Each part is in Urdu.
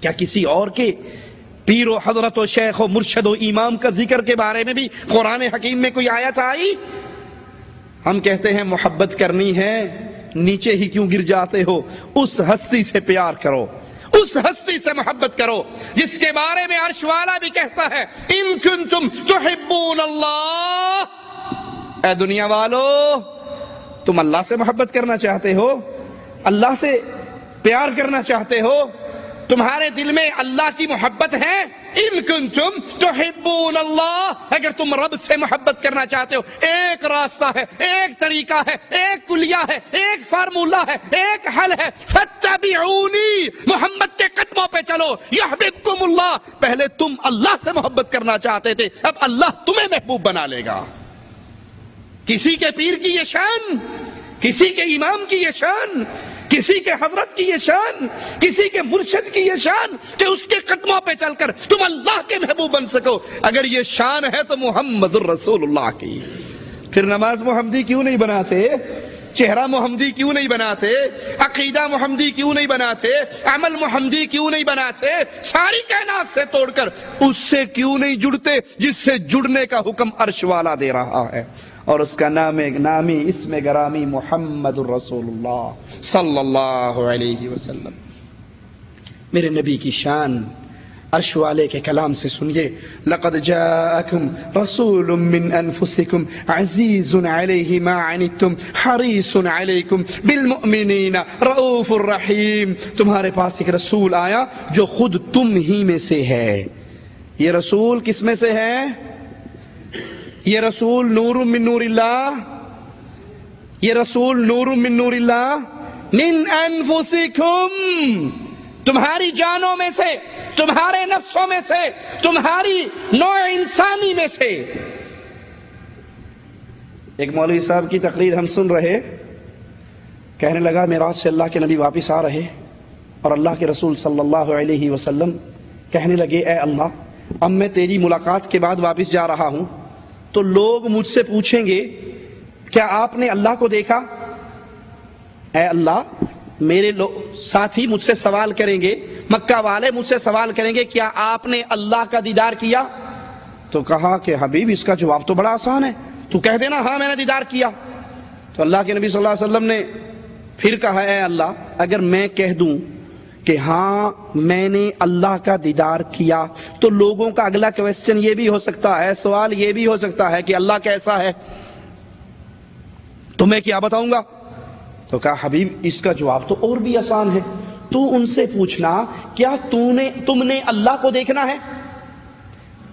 کیا کسی اور کے پیر و حضرت و شیخ و مرشد و امام کا ذکر کے بارے میں بھی قرآن حکیم میں کوئی آیت آئی؟ ہم کہتے ہیں محبت کرنی ہے، نیچے ہی کیوں گر جاتے ہو؟ اس ہستی سے پیار کرو، اس ہستی سے محبت کرو جس کے بارے میں عرش والا بھی کہتا ہے ان کنتم تحبون اللہ۔ اے دنیا والو، تم اللہ سے محبت کرنا چاہتے ہو، اللہ سے پیار کرنا چاہتے ہو، تمہارے دل میں اللہ کی محبت ہے؟ ان کنتم تحبون اللہ، اگر تم رب سے محبت کرنا چاہتے ہو، ایک راستہ ہے، ایک طریقہ ہے، ایک کلیہ ہے، ایک فارمولہ ہے، ایک حل ہے، فاتبعونی، محمد کے قدموں پہ چلو، یحببکم اللہ۔ پہلے تم اللہ سے محبت کرنا چاہتے تھے، اب اللہ تمہیں محبوب بنا لے گا۔ کسی کے پیر کی یہ شان، کسی کے امام کی یہ شان، کسی کے حضرت کی یہ شان، کسی کے مرشد کی یہ شان کہ اس کے قدموں پہ چل کر تم اللہ کے محبوب بن سکو۔ اگر یہ شان ہے تو محمد الرسول اللہ کی، پھر نماز محمدی کیوں نہیں بناتے؟ چہرہ محمدی کیوں نہیں بناتے؟ عقیدہ محمدی کیوں نہیں بناتے؟ عمل محمدی کیوں نہیں بناتے؟ ساری کائنات سے توڑ کر اس سے کیوں نہیں جڑتے جس سے جڑنے کا حکم عرش والا دے رہا ہے، اور اس کا نامی اسم گرامی محمد الرسول اللہ صلی اللہ علیہ وسلم۔ میرے نبی کی شان عرش والے کے کلام سے سنیے، لقد جاءکم رسول من انفسکم عزیز علیہ ما عنتم حریص علیکم بالمؤمنین رؤوف الرحیم۔ تمہارے پاس ایک رسول آیا جو خود تم ہی میں سے ہے۔ یہ رسول کس میں سے ہے؟ یہ رسول نور من نور اللہ، یہ رسول نور من نور اللہ، من انفسکم، تمہاری جانوں میں سے، تمہارے نفسوں میں سے، تمہاری نوع انسانی میں سے۔ ایک مولوی صاحب کی تقریر ہم سن رہے، کہنے لگا معراج سے اللہ کے نبی واپس آ رہے اور اللہ کے رسول صلی اللہ علیہ وسلم کہنے لگے اے اللہ، اب میں تیری ملاقات کے بعد واپس جا رہا ہوں تو لوگ مجھ سے پوچھیں گے کیا آپ نے اللہ کو دیکھا؟ اے اللہ، میرے ساتھی مجھ سے سوال کریں گے، مکہ والے مجھ سے سوال کریں گے کیا آپ نے اللہ کا دیدار کیا؟ تو کہا کہ حبیب اس کا جواب تو بڑا آسان ہے، تو کہہ دینا ہاں میں نے دیدار کیا۔ تو اللہ کے نبی صلی اللہ علیہ وسلم نے پھر کہا اے اللہ، اگر میں کہہ دوں کہ ہاں میں نے اللہ کا دیدار کیا تو لوگوں کا اگلا کویسچن یہ بھی ہو سکتا ہے، سوال یہ بھی ہو سکتا ہے کہ اللہ کیسا ہے، تو میں کیا بتاؤں گا؟ تو کہا حبیب اس کا جواب تو اور بھی آسان ہے، تو ان سے پوچھنا کیا تم نے اللہ کو دیکھنا ہے؟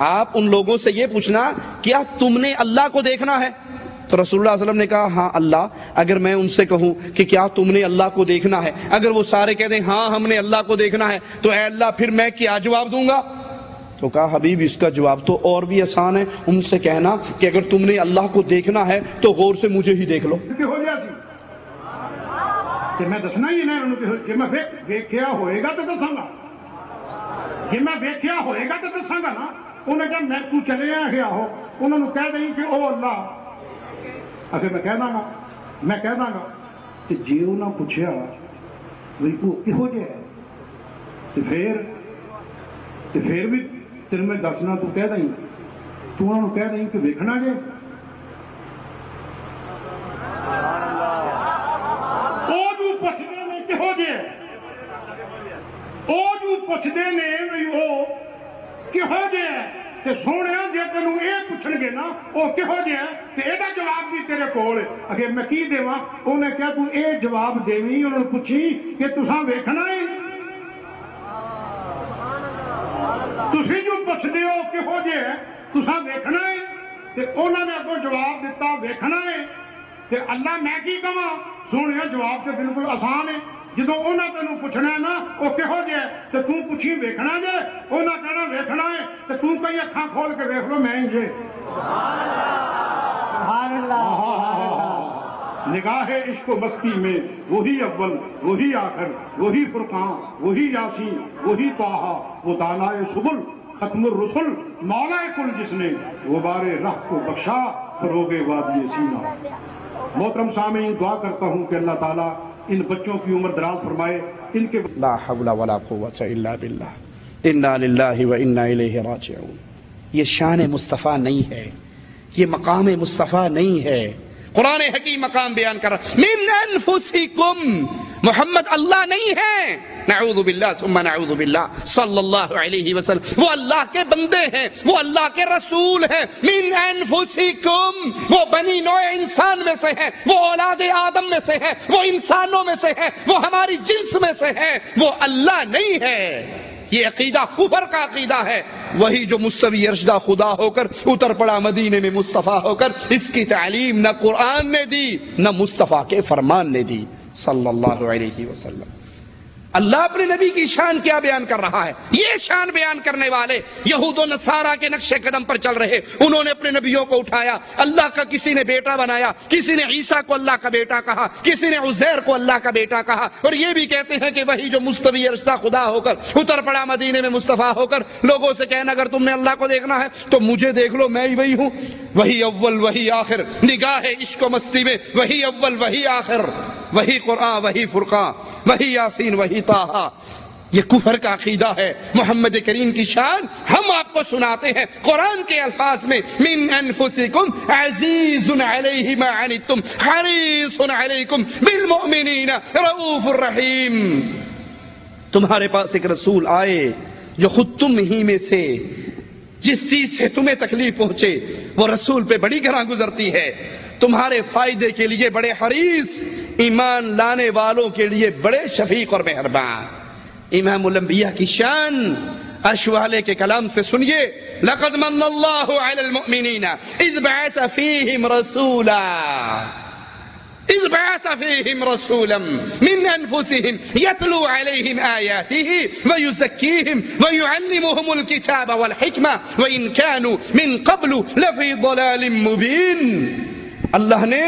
آپ ان لوگوں سے یہ پوچھنا کیا تم نے اللہ کو دیکھنا ہے؟ تو رسول اللہ صلی اللہ علیہ وسلم نے کہا ہاں اللہ، اگر میں ان سے کہوں کہ کیا تم نے اللہ کو دیکھنا ہے، اگر وہ سارے کہہ دیں ہاں ہم نے اللہ کو دیکھنا ہے، تو اے اللہ پھر میں کیا جواب دوں گا؟ تو کہا حبیب اس کا جواب تو اور بھی آسان ہے، ان سے کہنا کہ اگر تم نے اللہ کو دیکھنا ہے تو غور سے مجھے ہی دیکھ لو۔ کہ میں دسنا ہی نہیں کہ میں ویکھیا ہوئے گا تو دساں گا، کہ میں ویکھیا ہوئے گا تو دساں گا نا۔ انہیں کہا میں تو چلے گیا ہو، انہوں نے کہہ دیں کہ او اللہ، اگر میں کہہ داں گا کہ جی انہوں نے پوچھا بھئی وہ کہو جے ہے تو پھر بھی تیرے میں دسنا تو کہہ دیں، تو انہوں نے کہہ دیں کہ ویکھنا جے، پوچھتے نے کہو جے، او جو پوچھتے نے وہ کہو جے، تے سونے جے تینوں اے پوچھن گے نا او کہو جے تے ایدا جواب بھی تیرے کول، اگر میں کی دیواں؟ انہیں کہا تو اے جواب دیویں، انہوں نے پوچھی کہ تساں ویکھنا ہے، تسی جو پوچھتے ہو کہو جے تساں ویکھنا ہے، تے انہوں نے اگوں جواب دیتا ویکھنا ہے، تے اللہ میں کی کہاں؟ سونے جواب تے بالکل آسان ہے، جدو انہوں تینوں پوچھنا ہے نا وہ کہو جے تے تو پوچھی ویکھنا جے، انہوں کہنا ویکھنا ہے تے تو کئی اکھاں کھول کے ویکھ لو میں جے۔ سبحان اللہ۔ نگاہ عشق و مستی میں وہی اول، وہی آخر، وہی فرقان، وہی یاسین، وہی طٰہٰ، وہ دانائے سبل، ختم الرسل، مولا کل جس نے غبار رہ کو بخشا فروغ وادی سینا۔ محترم سامعین، دعا کرتا ہوں کہ اللہ تعالیٰ ان بچوں کی عمر دراز فرمائے، ان کے لا حول ولا قوة الا باللہ، انا للہ و انا الیہ راجعون۔ یہ شان مصطفیٰ نہیں ہے، یہ مقام مصطفیٰ نہیں ہے۔ قرآن حکیم مقام بیان کر رہا، من انفسکم، محمد اللہ نہیں ہے، نعوذ باللہ ثم نعوذ باللہ، صلی اللہ علیہ وسلم وہ اللہ کے بندے ہیں، وہ اللہ کے رسول ہیں۔ من انفسکم، وہ بنی نوع انسان میں سے ہیں، وہ اولاد آدم میں سے ہیں، وہ انسانوں میں سے ہیں، وہ ہماری جنس میں سے ہیں، وہ اللہ نہیں ہے۔ یہ عقیدہ کفر کا عقیدہ ہے۔ وہی جو مستوی ارشدہ خدا ہو کر اتر پڑا مدینے میں مصطفیٰ ہو کر، اس کی تعلیم نہ قرآن نے دی نہ مصطفیٰ کے فرمان نے دی صلی اللہ علیہ وسلم۔ اللہ اپنے نبی کی شان کیا بیان کر رہا ہے؟ یہ شان بیان کرنے والے یہود و نصارہ کے نقش قدم پر چل رہے، انہوں نے اپنے نبیوں کو اٹھایا، اللہ کا کسی نے بیٹا بنایا، کسی نے عیسیٰ کو اللہ کا بیٹا کہا، کسی نے عزیر کو اللہ کا بیٹا کہا، اور یہ بھی کہتے ہیں کہ وہی جو مستوی ارشدہ خدا ہو کر اتر پڑا مدینے میں مصطفیٰ ہو کر لوگوں سے کہنا اگر تم نے اللہ کو دیکھنا ہے تو مجھے دیکھ لو، میں ہی وہی ہوں، وہی اول وہی آخر، نگاہ عشق و مستی میں وہی اول وہی آخر، وہی قرآن وہی فرقان وہی یاسین وہی طٰہٰ۔ یہ کفر کا عقیدہ ہے۔ محمد کریم کی شان ہم آپ کو سناتے ہیں قرآن کے الفاظ میں، من انفسکم عزیز علیہ ما عنتم حریص علیکم بالمؤمنین رؤوف الرحیم۔ تمہارے پاس ایک رسول آئے جو خود تم ہی میں سے جس چیز سے تمہیں تکلیف پہنچے وہ رسول پہ بڑی گراں گزرتی ہے، تمہارے فائدے کے لیے بڑے حریص، ایمان لانے والوں کے لیے بڑے شفیق اور مہربان۔ امام الانبیاء کی شان عرش والے کے کلام سے سنیے، لقد من اللہ علی المؤمنین اذ بعث فیہم رسولا، اذ بعث فیہم رسولا من انفسہم یتلو علیہم آیاتہ ویزکیہم ویعلمہم الکتاب والحکمہ وان کانوا من قبل لفی ضلال مبین۔ اللہ نے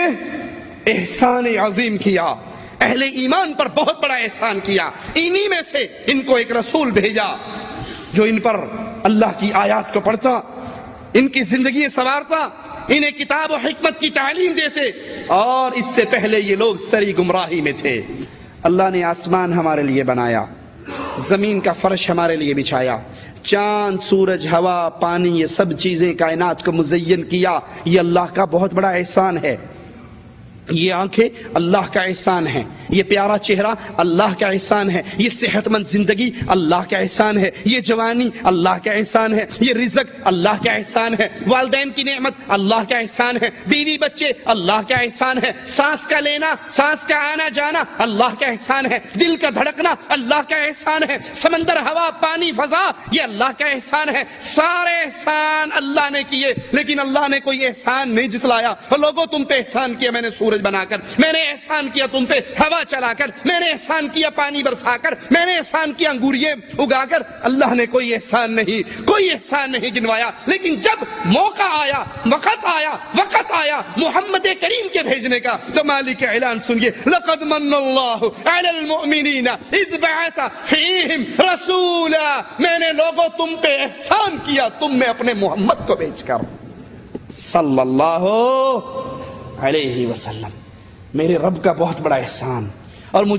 احسان عظیم کیا، اہل ایمان پر بہت بڑا احسان کیا، انہی میں سے ان کو ایک رسول بھیجا جو ان پر اللہ کی آیات کو پڑھتا، ان کی زندگی سنوارتا، انہیں کتاب و حکمت کی تعلیم دیتے، اور اس سے پہلے یہ لوگ سری گمراہی میں تھے۔ اللہ نے آسمان ہمارے لیے بنایا، زمین کا فرش ہمارے لیے بچھایا، چاند سورج ہوا پانی یہ سب چیزیں کائنات کو مزین کیا، یہ اللہ کا بہت بڑا احسان ہے۔ یہ آنکھیں اللہ کا احسان ہے، یہ پیارا چہرہ اللہ کا احسان ہے، یہ صحت مند زندگی اللہ کا احسان ہے، یہ جوانی اللہ کا احسان ہے، یہ رزق اللہ کا احسان ہے، والدین کی نعمت اللہ کا احسان ہے، بیوی بچے اللہ کا احسان ہے، سانس کا لینا سانس کا آنا جانا اللہ کا احسان ہے، دل کا دھڑکنا اللہ کا احسان ہے، سمندر ہوا پانی فضا یہ اللہ کا احسان ہے۔ سارے احسان اللہ نے کیے، لیکن اللہ نے کوئی احسان نہیں جتلایا۔ لوگوں تم پہ احسان کیا میں نے سورج بنا کر، میں نے احسان کیا تم پہ ہوا چلا کر، میں نے احسان کیا پانی برسا کر، میں نے احسان کیا انگوریے اگا کر۔ اللہ نے کوئی احسان نہیں گنوایا، لیکن جب موقع آیا، وقت آیا محمد کریم کے بھیجنے کا تو مالک اعلان سنیے، لقد من اللہ علی المؤمنین اذ بعث فیہم رسولا، میں نے لوگوں تم پہ احسان کیا تم میں اپنے محمد کو بھیج کر صلی اللہ علیہ وسلم۔ میرے رب کا بہت بڑا احسان، اور مجھے